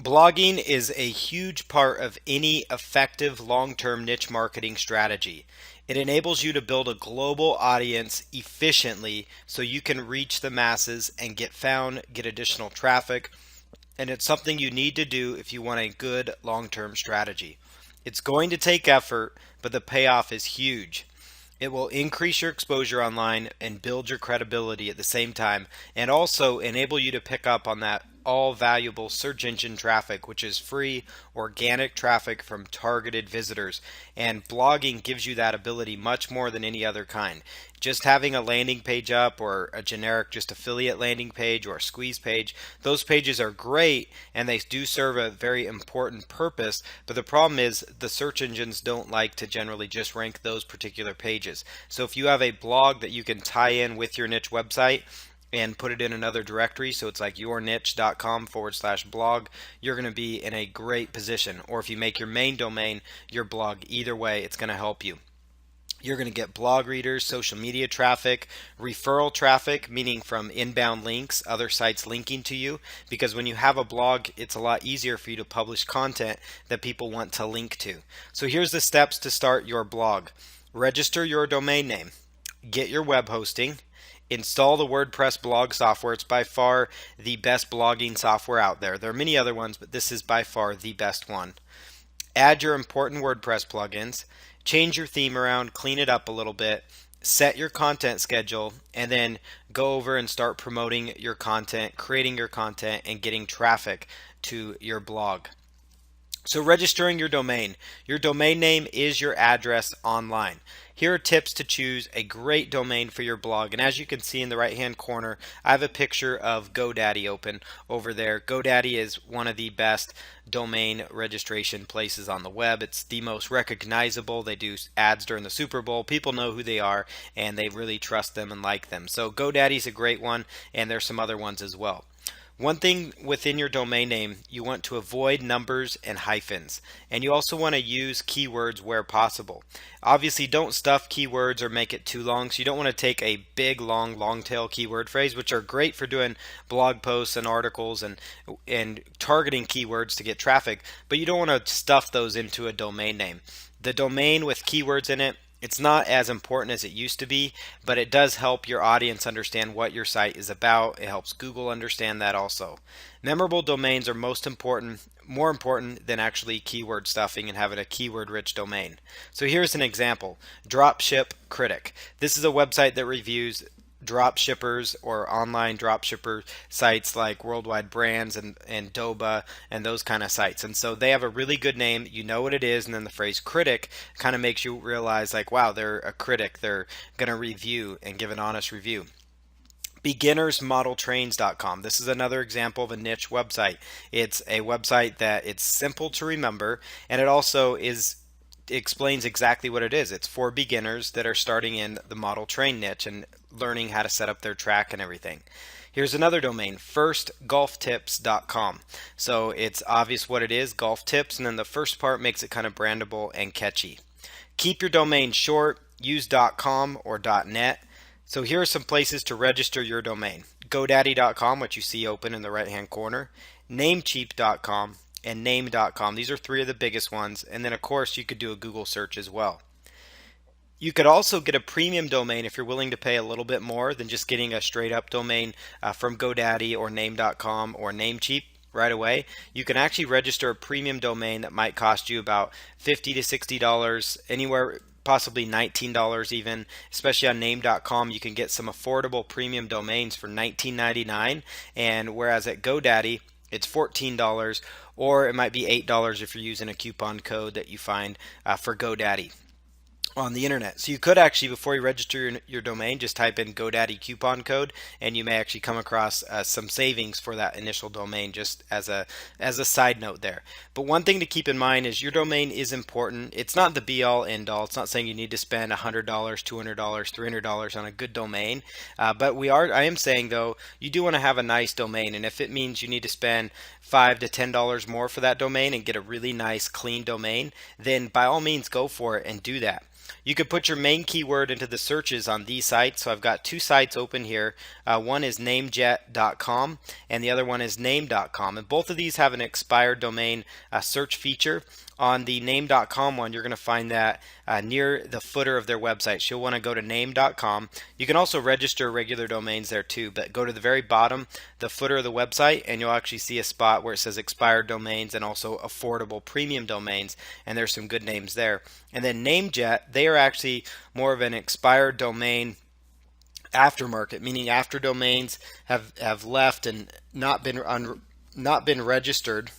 Blogging is a huge part of any effective long-term niche marketing strategy. It enables you to build a global audience efficiently so you can reach the masses and get found, get additional traffic, and it's something you need to do if you want a good long-term strategy. It's going to take effort, but the payoff is huge. It will increase your exposure online and build your credibility at the same time, and also enable you to pick up on that all valuable search engine traffic, which is free organic traffic from targeted visitors. And blogging gives you that ability much more than any other kind. Just having a landing page up or a generic just affiliate landing page or a squeeze page, those pages are great and they do serve a very important purpose, but the problem is the search engines don't like to generally just rank those particular pages. So if you have a blog that you can tie in with your niche website and put it in another directory, so it's like yourniche.com/blog, you're going to be in a great position. Or if you make your main domain your blog, either way it's going to help you. You're going to get blog readers, social media traffic, referral traffic, meaning from inbound links, other sites linking to you, because when you have a blog, it's a lot easier for you to publish content that people want to link to. So here's the steps to start your blog. Register your domain name, get your web hosting, install the WordPress blog software. It's by far the best blogging software out there. There are many other ones, but this is by far the best one. Add your important WordPress plugins, change your theme around, clean it up a little bit, set your content schedule, and then go over and start promoting your content, creating your content, and getting traffic to your blog. So registering your domain. Your domain name is your address online. Here are tips to choose a great domain for your blog. And as you can see in the right hand corner, I have a picture of GoDaddy open over there. GoDaddy is one of the best domain registration places on the web. It's the most recognizable. They do ads during the Super Bowl. People know who they are and they really trust them and like them. So GoDaddy's a great one, and there's some other ones as well. One thing within your domain name, you want to avoid numbers and hyphens, and you also want to use keywords where possible. Obviously, don't stuff keywords or make it too long, so you don't want to take a big, long tail keyword phrase, which are great for doing blog posts and articles and targeting keywords to get traffic, but you don't want to stuff those into a domain name. The domain with keywords in it, it's not as important as it used to be, but it does help your audience understand what your site is about. It helps Google understand that also. Memorable domains are more important than actually keyword stuffing and having a keyword rich domain. So here's an example. Dropship Critic. This is a website that reviews drop shippers or online drop shipper sites like Worldwide Brands and Doba and those kind of sites. And so they have a really good name. You know what it is, and then the phrase critic kind of makes you realize like, wow, they're a critic. They're going to review and give an honest review. Beginnersmodeltrains.com. This is another example of a niche website. It's a website that it's simple to remember, and it also explains exactly what it is. It's for beginners that are starting in the model train niche and learning how to set up their track and everything. Here's another domain, firstgolftips.com. So it's obvious what it is, golf tips, and then the first part makes it kind of brandable and catchy. Keep your domain short, use .com or .net. So here are some places to register your domain. GoDaddy.com, which you see open in the right hand corner, Namecheap.com, and name.com. These are three of the biggest ones, and then of course you could do a Google search as well. You could also get a premium domain if you're willing to pay a little bit more than just getting a straight up domain from GoDaddy or name.com or Namecheap right away. You can actually register a premium domain that might cost you about $50 to $60, anywhere possibly $19 even, especially on name.com. You can get some affordable premium domains for $19.99, and whereas at GoDaddy it's $14, or it might be $8 if you're using a coupon code that you find for GoDaddy on the internet. So you could actually, before you register your domain, just type in GoDaddy coupon code, and you may actually come across some savings for that initial domain, just as a side note there. But one thing to keep in mind is your domain is important. It's not the be all end all. It's not saying you need to spend $100, $200, $300 on a good domain. But I am saying though, you do want to have a nice domain, and if it means you need to spend $5 to $10 more for that domain and get a really nice clean domain, then by all means go for it and do that. You could put your main keyword into the searches on these sites. So I've got two sites open here. One is namejet.com and the other one is name.com. And both of these have an expired domain search feature. On the name.com one, you're going to find that near the footer of their website. So you'll want to go to name.com. You can also register regular domains there too, but go to the very bottom, the footer of the website, and you'll actually see a spot where it says expired domains and also affordable premium domains, and there's some good names there. And then Namejet, they are actually more of an expired domain aftermarket, meaning after domains have left and not been registered,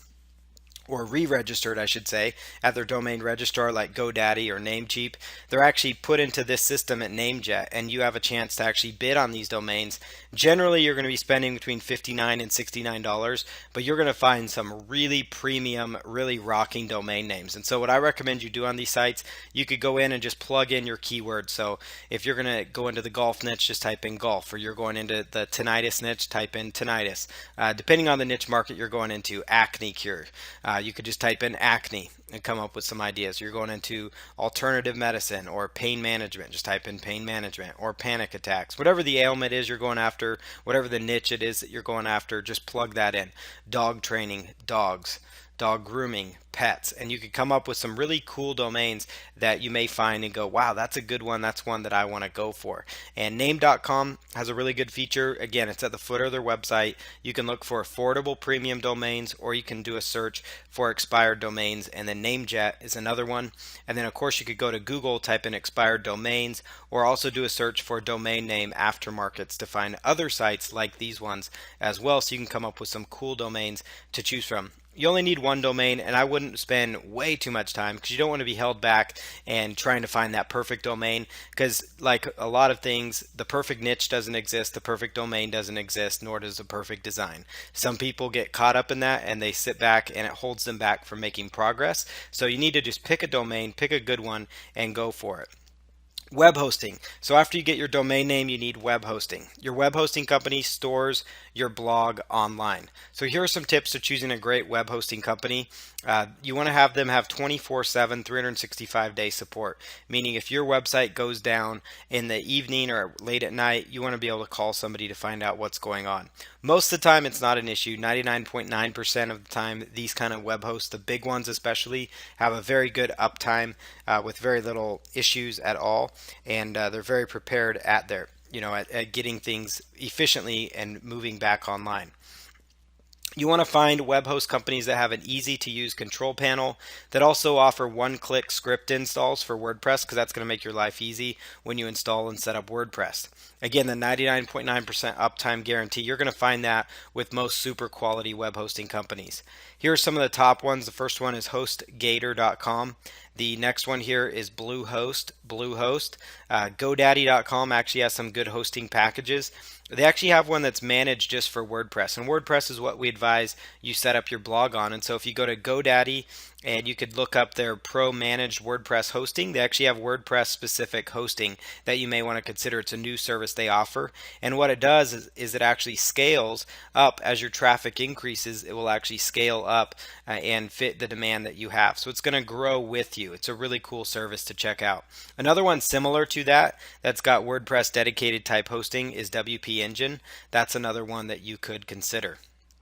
or re-registered, I should say, at their domain registrar like GoDaddy or Namecheap. They're actually put into this system at Namejet, and you have a chance to actually bid on these domains. Generally, you're going to be spending between $59 and $69, but you're going to find some really premium, really rocking domain names. And so what I recommend you do on these sites, you could go in and just plug in your keywords. So if you're going to go into the golf niche, just type in golf, or you're going into the tinnitus niche, type in tinnitus. Depending on the niche market you're going into, acne cure. You could just type in acne and come up with some ideas. You're going into alternative medicine or pain management, just type in pain management, or panic attacks. Whatever the ailment is you're going after, whatever the niche it is that you're going after, just plug that in. Dog training, dogs, dog grooming, pets, and you could come up with some really cool domains that you may find and go, wow, that's a good one. That's one that I want to go for. And name.com has a really good feature. Again, it's at the footer of their website. You can look for affordable premium domains, or you can do a search for expired domains, and then Namejet is another one. And then of course you could go to Google, type in expired domains, or also do a search for domain name aftermarkets to find other sites like these ones as well, so you can come up with some cool domains to choose from. You only need one domain, and I wouldn't spend way too much time, because you don't want to be held back and trying to find that perfect domain, because like a lot of things, the perfect niche doesn't exist, the perfect domain doesn't exist, nor does the perfect design. Some people get caught up in that and they sit back, and it holds them back from making progress. So you need to just pick a domain, pick a good one, and go for it. Web hosting. So after you get your domain name, you need web hosting. Your web hosting company stores your blog online. So here are some tips to choosing a great web hosting company. You want to have them have 24/7, 365-day support, meaning if your website goes down in the evening or late at night, you want to be able to call somebody to find out what's going on. Most of the time, it's not an issue. 99.9% of the time, these kind of web hosts, the big ones especially, have a very good uptime with very little issues at all, and they're very prepared at getting things efficiently and moving back online. You want to find web host companies that have an easy to use control panel, that also offer one-click script installs for WordPress, because that's going to make your life easy when you install and set up WordPress. Again, the 99.9% uptime guarantee, you're going to find that with most super quality web hosting companies. Here are some of the top ones. The first one is HostGator.com. The next one here is Bluehost. GoDaddy.com actually has some good hosting packages. They actually have one that's managed just for WordPress, and WordPress is what we advise you set up your blog on. And so if you go to GoDaddy, and you could look up their pro managed WordPress hosting, they actually have WordPress specific hosting that you may want to consider. It's a new service they offer, and what it does is it actually scales up as your traffic increases. It will actually scale up and fit the demand that you have, so it's going to grow with you. It's a really cool service to check out. Another one similar to that that's got WordPress dedicated type hosting is WP Engine. That's another one that you could consider.